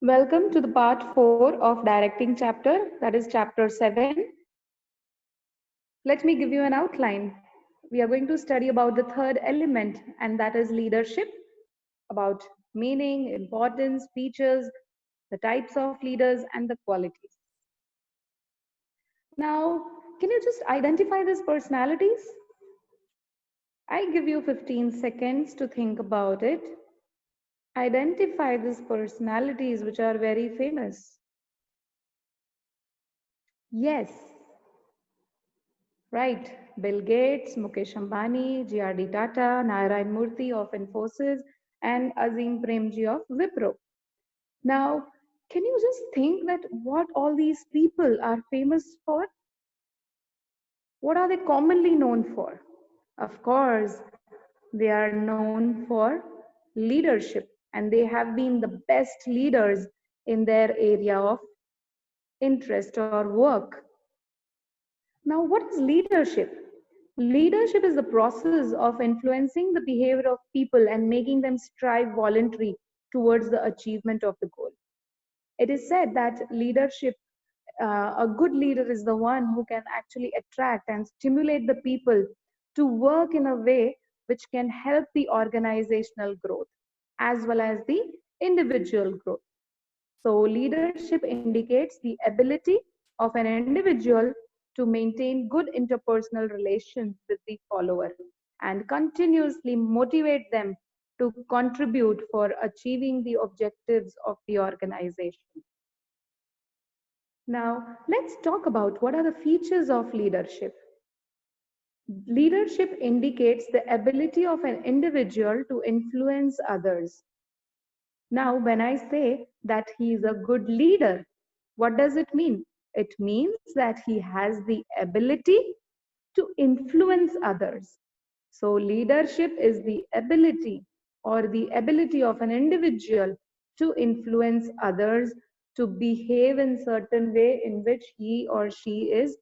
Welcome to the part 4 of directing chapter, that is chapter 7. Let me give you an outline. We are going to study about the third element, and that is leadership, about meaning, importance, features, the types of leaders, and the qualities. Now, can you just identify these personalities? I give you 15 seconds to think about it. Identify these personalities which are very famous. Yes, right. Bill Gates, Mukesh Ambani, GRD Tata, Narayan Murthy of Infosys, and Azim Premji of Wipro. Now, can you just think that what all these people are famous for? What are they commonly known for? Of course, they are known for leadership, and they have been the best leaders in their area of interest or work. Now, what is leadership? Leadership is the process of influencing the behavior of people and making them strive voluntarily towards the achievement of the goal. It is said that leadership, a good leader is the one who can actually attract and stimulate the people to work in a way which can help the organizational growth as well as the individual growth. So, leadership indicates the ability of an individual to maintain good interpersonal relations with the follower and continuously motivate them to contribute for achieving the objectives of the organization. Now, let's talk about what are the features of leadership. Leadership indicates the ability of an individual to influence others. Now, when I say that he is a good leader, what does it mean? It means that he has the ability to influence others. So, leadership is the ability or the ability of an individual to influence others to behave in certain way in which he or she is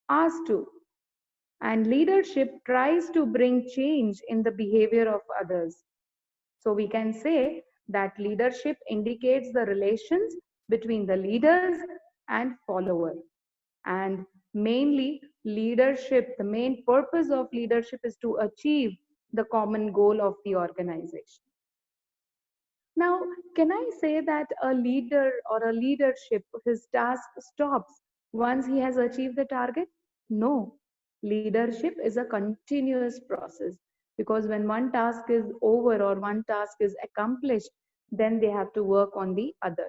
asked to. And leadership tries to bring change in the behavior of others. So we can say that leadership indicates the relations between the leaders and follower. And mainly leadership, the main purpose of leadership is to achieve the common goal of the organization. Now, can I say that a leader or a leadership, his task stops once he has achieved the target? No. Leadership is a continuous process because when one task is over or one task is accomplished, then they have to work on the other.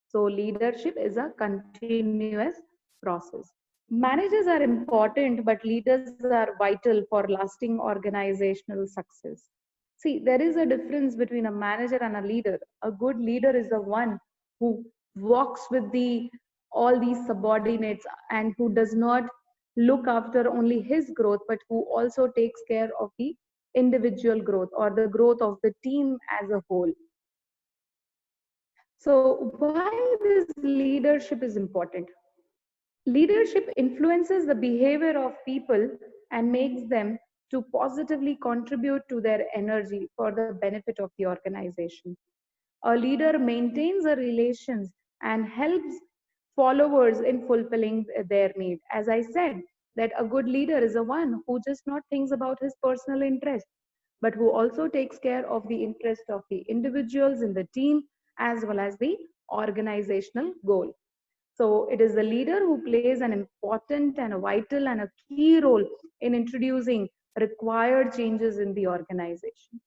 So, leadership is a continuous process. Managers are important, but leaders are vital for lasting organizational success. See, there is a difference between a manager and a leader. A good leader is the one who walks with the all these subordinates and who does not look after only his growth, but who also takes care of the individual growth or the growth of the team as a whole. So, why this leadership is important? Leadership influences the behavior of people and makes them to positively contribute to their energy for the benefit of the organization. A leader maintains the relations and helps followers in fulfilling their need. As I said, that a good leader is the one who just not thinks about his personal interest, but who also takes care of the interest of the individuals in the team as well as the organizational goal. So it is the leader who plays an important and a vital and a key role in introducing required changes in the organization.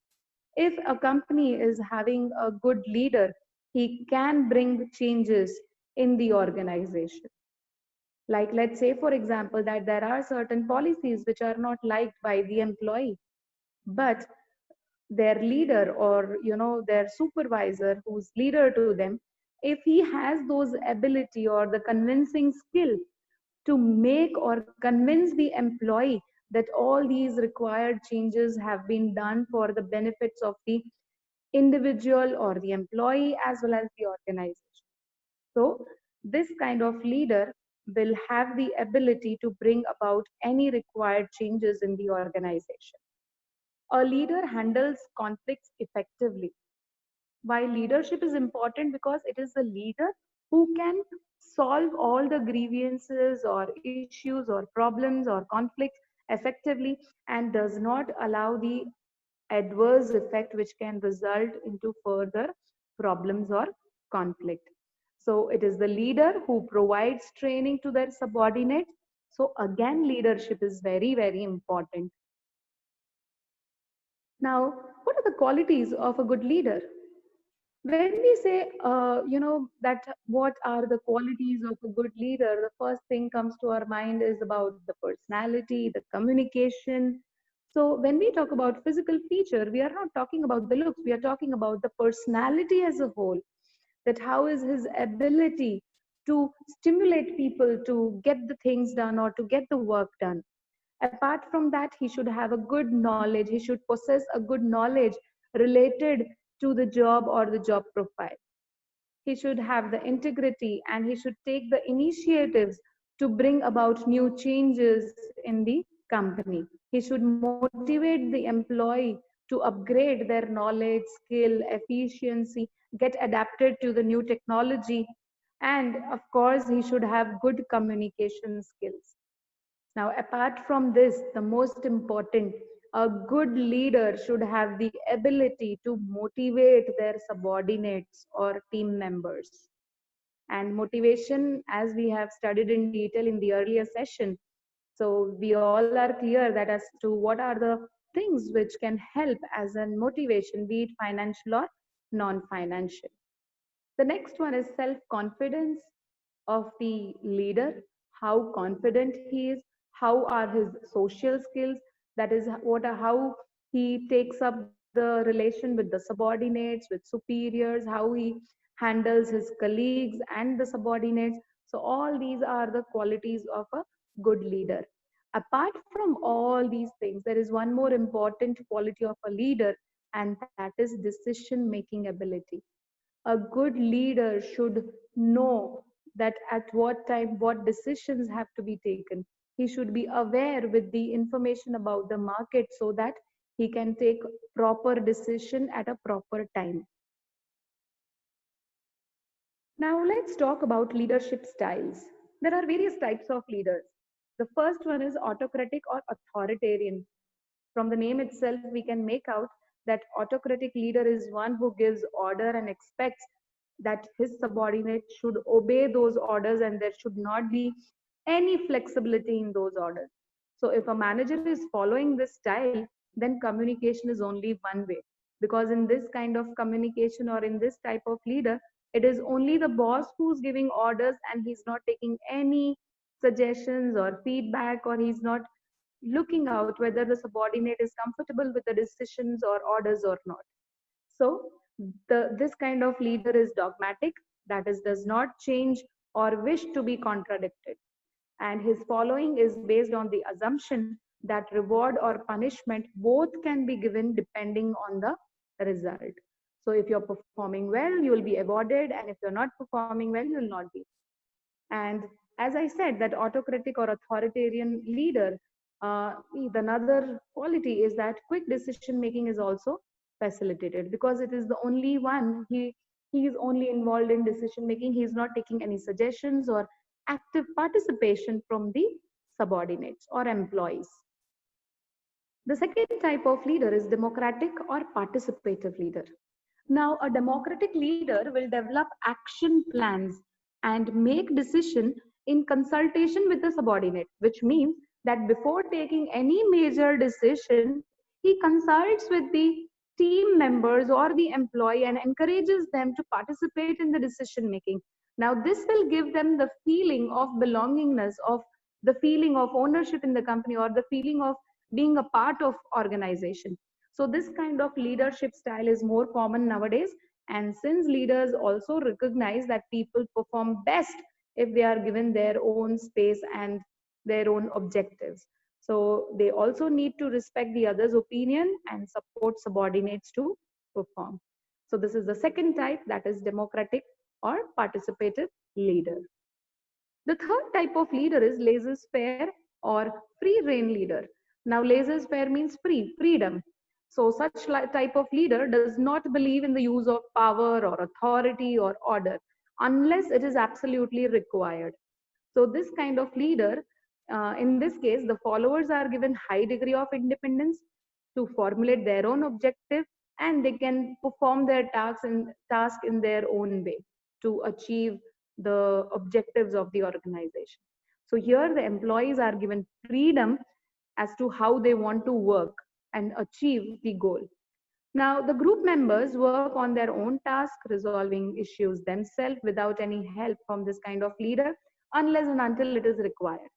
If a company is having a good leader, he can bring changes in the organization. Like, let's say, for example, that there are certain policies which are not liked by the employee, but their leader or their supervisor who's leader to them, if he has those ability or the convincing skill to make or convince the employee that all these required changes have been done for the benefits of the individual or the employee as well as the organization. So this kind of leader will have the ability to bring about any required changes in the organization. A leader handles conflicts effectively. Why leadership is important? Because it is the leader who can solve all the grievances or issues or problems or conflicts effectively, and does not allow the adverse effect which can result into further problems or conflict. So it is the leader who provides training to their subordinates. So again, leadership is very, very important. Now, what are the qualities of a good leader? When we say, that what are the qualities of a good leader, the first thing comes to our mind is about the personality, the communication. So when we talk about physical feature, we are not talking about the looks, we are talking about the personality as a whole. That how is his ability to stimulate people to get the things done or to get the work done. Apart from that, he should have a good knowledge, he should possess a good knowledge related to the job or the job profile. He should have the integrity and he should take the initiatives to bring about new changes in the company. He should motivate the employee to upgrade their knowledge, skill, efficiency, get adapted to the new technology, and of course, he should have good communication skills. Now, apart from this, the most important, a good leader should have the ability to motivate their subordinates or team members. And motivation, as we have studied in detail in the earlier session, so we all are clear that as to what are the things which can help as a motivation, be it financial or non-financial. The next one is self-confidence of the leader, how confident he is, how are his social skills, that is how he takes up the relation with the subordinates, with superiors, how he handles his colleagues and the subordinates. So all these are the qualities of a good leader. Apart from all these things, there is one more important quality of a leader, and that is decision making ability. A good leader should know that at what time what decisions have to be taken. He should be aware with the information about the market so that he can take proper decision at a proper time. Now let's talk about leadership styles. There are various types of leaders. The first one is autocratic or authoritarian. From the name itself, we can make out that autocratic leader is one who gives order and expects that his subordinates should obey those orders and there should not be any flexibility in those orders. So if a manager is following this style, then communication is only one way. Because in this kind of communication or in this type of leader, it is only the boss who's giving orders and he's not taking any suggestions or feedback, or he's not looking out whether the subordinate is comfortable with the decisions or orders or not. So this kind of leader is dogmatic, that is, does not change or wish to be contradicted. And his following is based on the assumption that reward or punishment both can be given depending on the result. So if you're performing well, you will be awarded, and if you're not performing well, you will not be. And as I said, that autocratic or authoritarian leader, the another quality is that quick decision making is also facilitated because it is the only one. He is only involved in decision making. He is not taking any suggestions or active participation from the subordinates or employees. The second type of leader is democratic or participative leader. Now, a democratic leader will develop action plans and make decision in consultation with the subordinate, which means that before taking any major decision, he consults with the team members or the employee and encourages them to participate in the decision making. Now, this will give them the feeling of belongingness, of the feeling of ownership in the company, or the feeling of being a part of organization. So this kind of leadership style is more common nowadays. And since leaders also recognize that people perform best if they are given their own space and their own objectives. So they also need to respect the other's opinion and support subordinates to perform. So this is the second type, that is democratic or participative leader. The third type of leader is laissez-faire or free rein leader. Now, laissez-faire means free, freedom. So such type of leader does not believe in the use of power or authority or order unless it is absolutely required. So this kind of leader, in this case, the followers are given high degree of independence to formulate their own objective, and they can perform their task in their own way to achieve the objectives of the organization. So here the employees are given freedom as to how they want to work and achieve the goal. Now, the group members work on their own task, resolving issues themselves without any help from this kind of leader, unless and until it is required.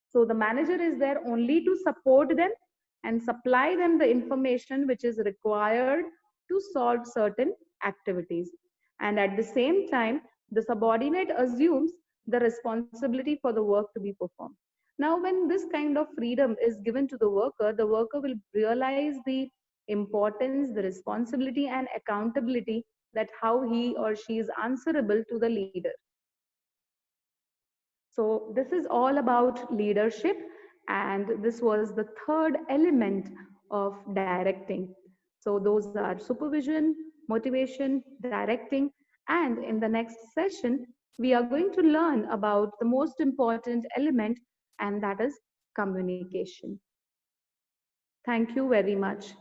So, the manager is there only to support them and supply them the information which is required to solve certain activities. And at the same time, the subordinate assumes the responsibility for the work to be performed. Now, when this kind of freedom is given to the worker will realize the importance, the responsibility, and accountability that how he or she is answerable to the leader. So, this is all about leadership, and this was the third element of directing. So, those are supervision, motivation, directing, and in the next session, we are going to learn about the most important element, and that is communication. Thank you very much.